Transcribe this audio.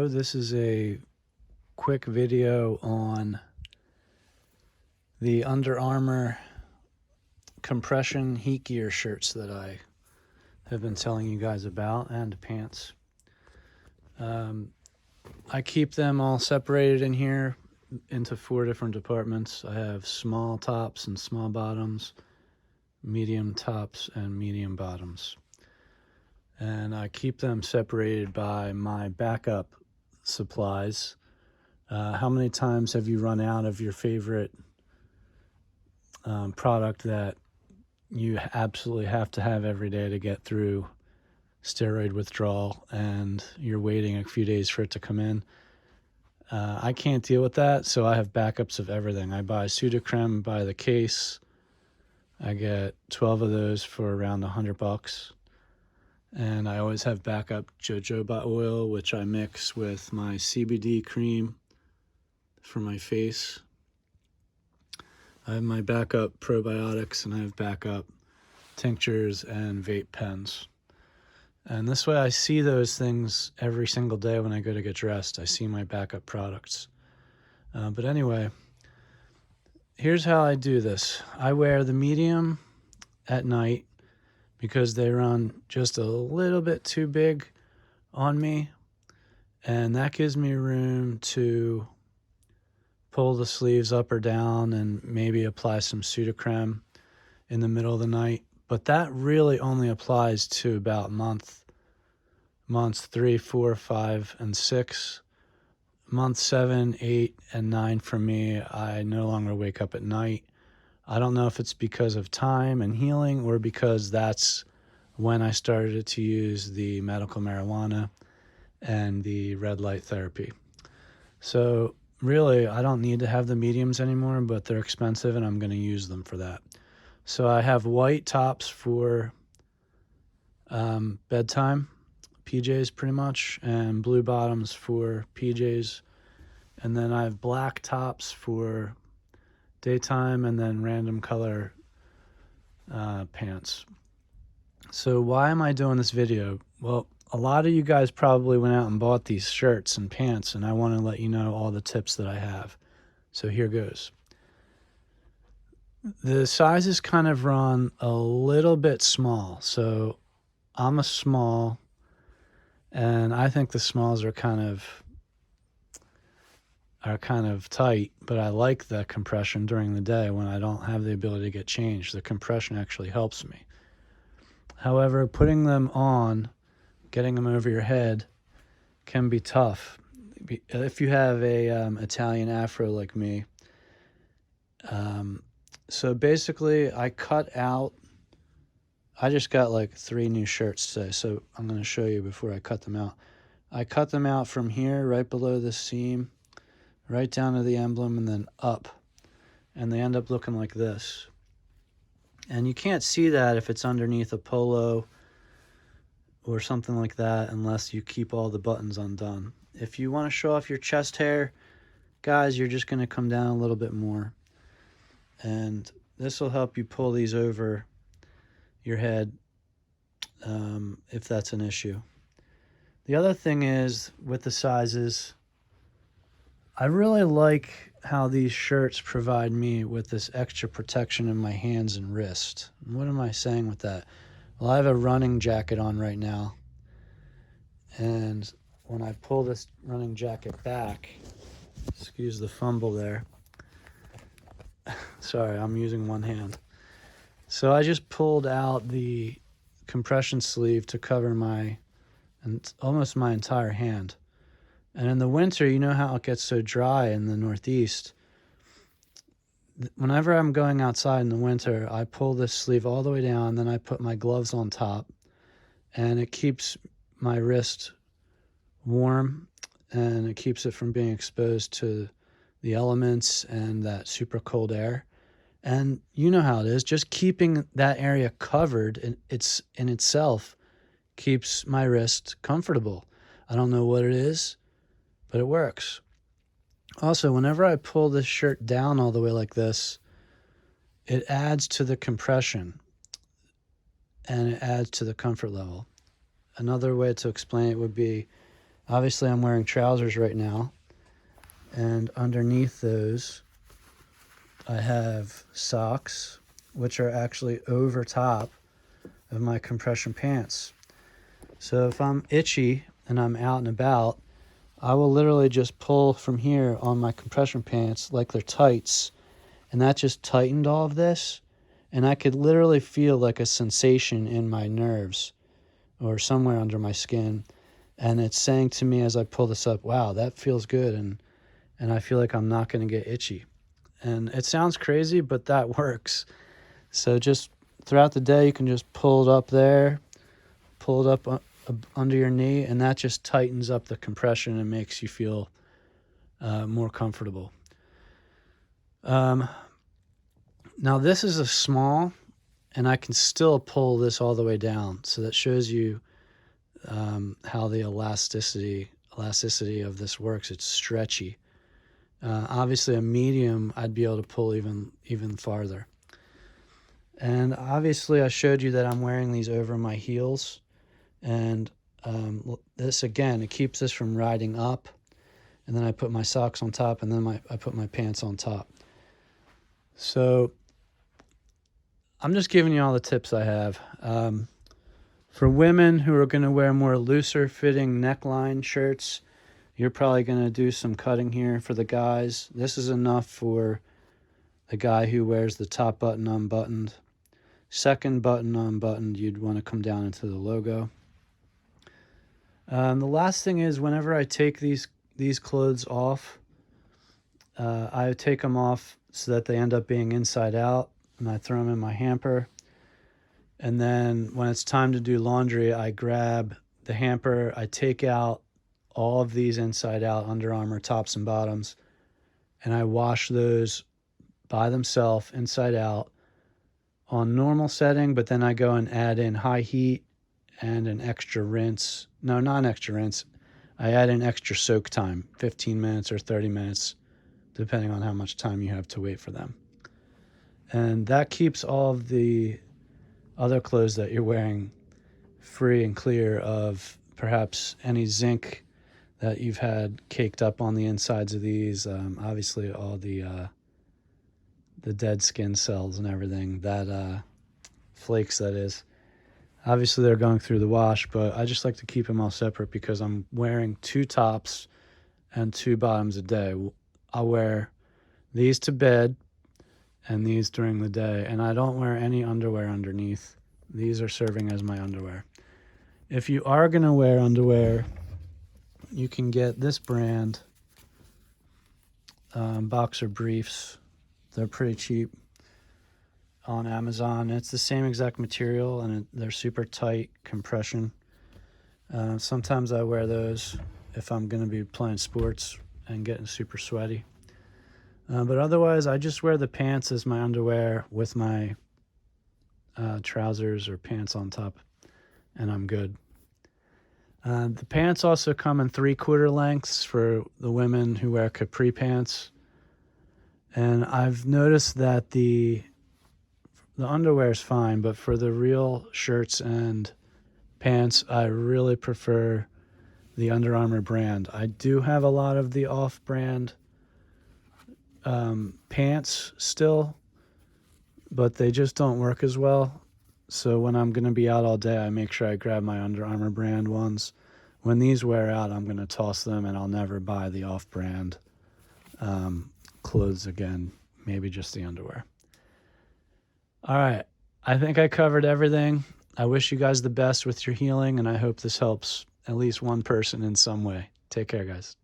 Hello, this is a quick video on the Underarmour compression heat gear shirts that I have been telling you guys about, and pants. I keep them all separated in here into 4 different departments. I have small tops and small bottoms, medium tops and medium bottoms. And I keep them separated by my backup supplies. How many times have you run out of your favorite product that you absolutely have to have every day to get through steroid withdrawal, and you're waiting a few days for it to come in? I can't deal with that, so I have backups of everything. I buy Sudocrem by the case. I get 12 of those for around $100. And I always have backup jojoba oil, which I mix with my CBD cream for my face. I have my backup probiotics, and I have backup tinctures and vape pens. And this way I see those things every single day when I go to get dressed. I see my backup products. But anyway, here's how I do this. I wear the medium at night because they run just a little bit too big on me, and that gives me room to pull the sleeves up or down and maybe apply some Sudocrem in the middle of the night. But that really only applies to about months 3, 4, 5, and 6. Month 7, 8, and 9 for me, I no longer wake up at night. I don't know if it's because of time and healing, or because that's when I started to use the medical marijuana and the red light therapy. So really, I don't need to have the mediums anymore, but they're expensive and I'm going to use them for that. So I have white tops for bedtime, PJs pretty much, and blue bottoms for PJs. And then I have black tops for daytime, and then random color pants. So why am I doing this video? Well, a lot of you guys probably went out and bought these shirts and pants, and I want to let you know all the tips that I have. So here goes. The sizes kind of run a little bit small. So I'm a small, and I think the smalls are kind of tight, but I like the compression during the day when I don't have the ability to get changed. The compression actually helps me. However, putting them on, getting them over your head, can be tough. If you have a Italian afro like me. So basically, I just got like 3 new shirts today, so I'm going to show you before I cut them out. I cut them out from here, right below the seam, right down to the emblem, and then up. And they end up looking like this. And you can't see that if it's underneath a polo or something like that, unless you keep all the buttons undone. If you want to show off your chest hair, guys, you're just going to come down a little bit more. And this will help you pull these over your head if that's an issue. The other thing is, with the sizes, I really like how these shirts provide me with this extra protection in my hands and wrist. What am I saying with that? Well, I have a running jacket on right now, and when I pull this running jacket back, excuse the fumble there. Sorry, I'm using one hand. So I just pulled out the compression sleeve to cover almost my entire hand. And in the winter, you know how it gets so dry in the Northeast. Whenever I'm going outside in the winter, I pull this sleeve all the way down, then I put my gloves on top, and it keeps my wrist warm, and it keeps it from being exposed to the elements and that super cold air. And you know how it is, just keeping that area covered in itself keeps my wrist comfortable. I don't know what it is, but it works. Also, whenever I pull this shirt down all the way like this, it adds to the compression and it adds to the comfort level. Another way to explain it would be, Obviously, I'm wearing trousers right now, and underneath those, I have socks, which are actually over top of my compression pants. So if I'm itchy and I'm out and about, I will literally just pull from here on my compression pants like they're tights, and that just tightened all of this, and I could literally feel like a sensation in my nerves or somewhere under my skin, and it's saying to me as I pull this up, wow, that feels good, and I feel like I'm not going to get itchy. And it sounds crazy, but that works. So just throughout the day, you can just pull it up there, pull it up under your knee, and that just tightens up the compression and makes you feel more comfortable. Now this is a small, and I can still pull this all the way down. So that shows you how the elasticity of this works. It's stretchy. Obviously a medium, I'd be able to pull even farther. And obviously I showed you that I'm wearing these over my heels, and this again, it keeps this from riding up, and then I put my socks on top, and then I put my pants on top. So I'm just giving you all the tips I have. For women who are going to wear more looser fitting neckline shirts, you're probably going to do some cutting here. For the guys, this is enough for the guy who wears the top button unbuttoned. Second button unbuttoned, you'd want to come down into the logo. The last thing is, whenever I take these clothes off, I take them off so that they end up being inside out, and I throw them in my hamper. And then when it's time to do laundry, I grab the hamper, I take out all of these inside out Underarmour tops and bottoms, and I wash those by themselves inside out on normal setting, but then I go and add in high heat and an extra rinse. No, not an extra rinse. I add in extra soak time, 15 minutes or 30 minutes, depending on how much time you have to wait for them. And that keeps all of the other clothes that you're wearing free and clear of perhaps any zinc that you've had caked up on the insides of these. Obviously all the dead skin cells and everything, that flakes, that is. Obviously they're going through the wash, but I just like to keep them all separate because I'm wearing 2 tops and 2 bottoms a day. I'll wear these to bed and these during the day, and I don't wear any underwear underneath. These are serving as my underwear. If you are going to wear underwear, you can get this brand, boxer briefs. They're pretty cheap on Amazon. It's the same exact material, and they're super tight compression. Sometimes I wear those if I'm going to be playing sports and getting super sweaty. But otherwise, I just wear the pants as my underwear with my trousers or pants on top, and I'm good. The pants also come in 3/4 lengths for the women who wear capri pants. And I've noticed that the underwear is fine, but for the real shirts and pants, I really prefer the Underarmour brand. I do have a lot of the off-brand pants still, but they just don't work as well. So when I'm going to be out all day, I make sure I grab my Underarmour brand ones. When these wear out, I'm going to toss them, and I'll never buy the off-brand clothes again, maybe just the underwear. All right, I think I covered everything. I wish you guys the best with your healing, and I hope this helps at least one person in some way. Take care, guys.